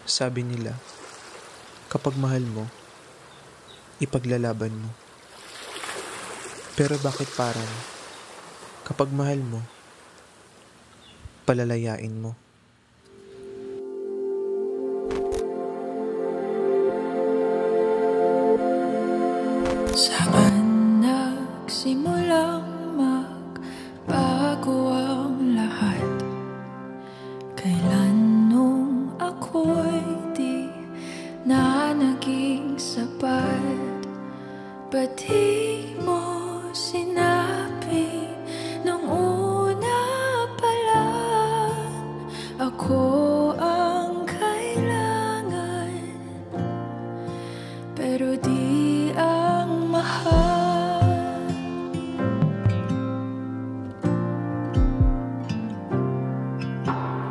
Sabi nila, kapag mahal mo, ipaglalaban mo. Pero bakit parang kapag mahal mo, palalayain mo? Saan nagsimulang magbago ang lahat? Kailan nung ako'y di na naging sapat? Ba't di mo sinabi nung una pa lang ako ang kailangan? Pero di ang mahal.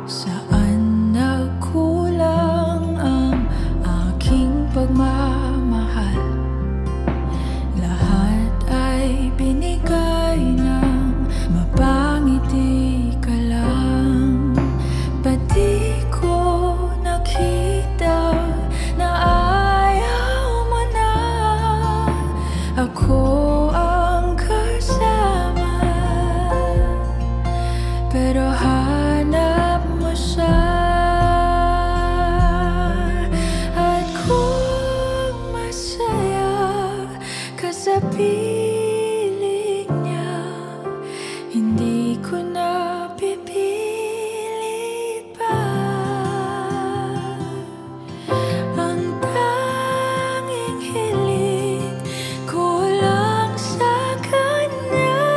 Saan nagkulang ang aking pagmamahal? Lahat ay binigay ng mapangiti ka lang. Ba't di ko nakita na ako ang kasama? Pero hanap mo siya. At kung masaya ka sa piling niya, hindi ko na pipilit pa. Ang tanging hiling ko lang sa kanya,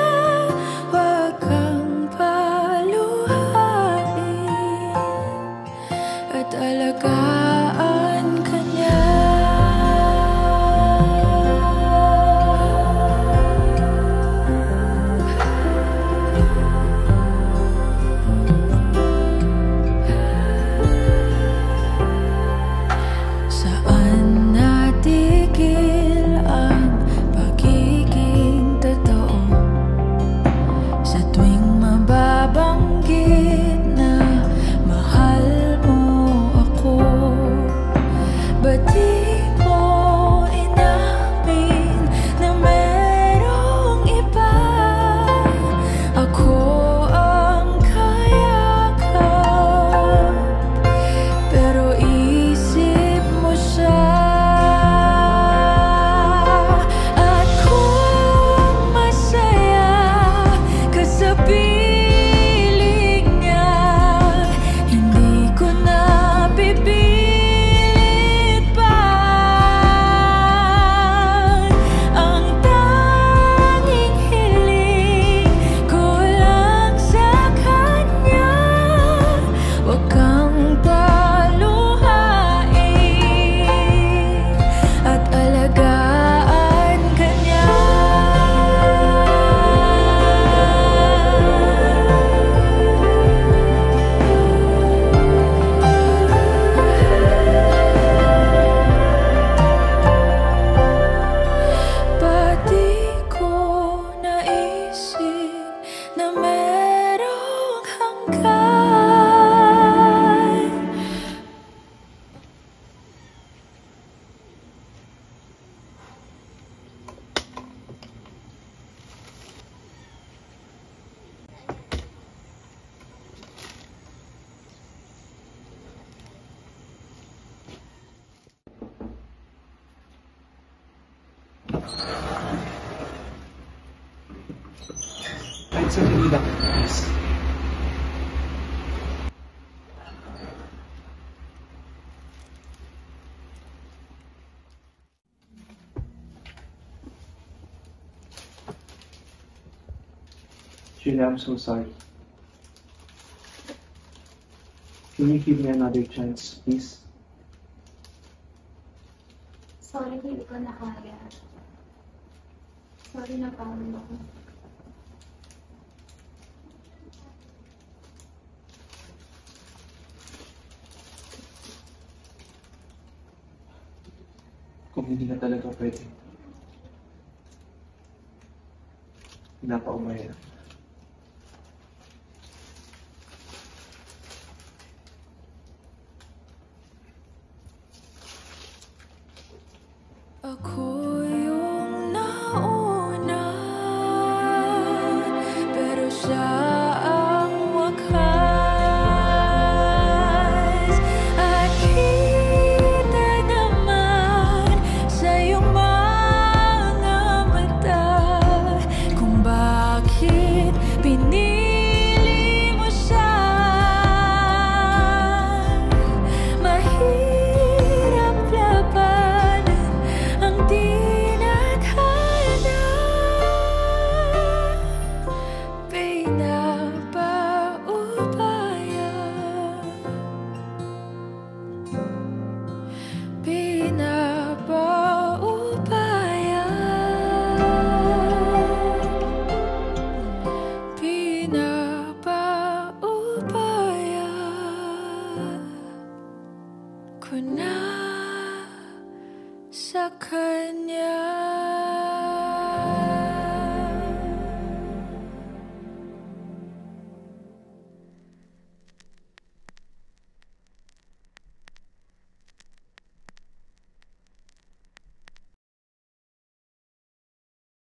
wag kang paluhain at alagaan ka niya. Saan natigil ang pagiging totoo? Sa tuwing mababanggit na mahal mo ako, ba't di mo inamin na merong iba? Ako ang kayakap, pero isip mo siya. At kung masaya ka sa piling niya, hindi ko na pipilit pa. Ang tanging hiling ko lang sa kanya, wag kang paluhain at alagaan ka niya. Ba't di ko naisip na merong hanggan? Kahit sandali lang, please. Sheila, I'm so sorry. Can you give me another chance, please? Sorry, hindi ko na kaya. Sorry na paano ako. Kung hindi na talaga pwede, pinapaumaya. Ako yung nauna, pero siya ang wakas. At kita naman sa iyong mga mata kung bakit pinili mo siya. Mahirap labanan ang tinadhana. Pinapaubaya, pinapaubaya, pinapaubaya ko na sa kanya.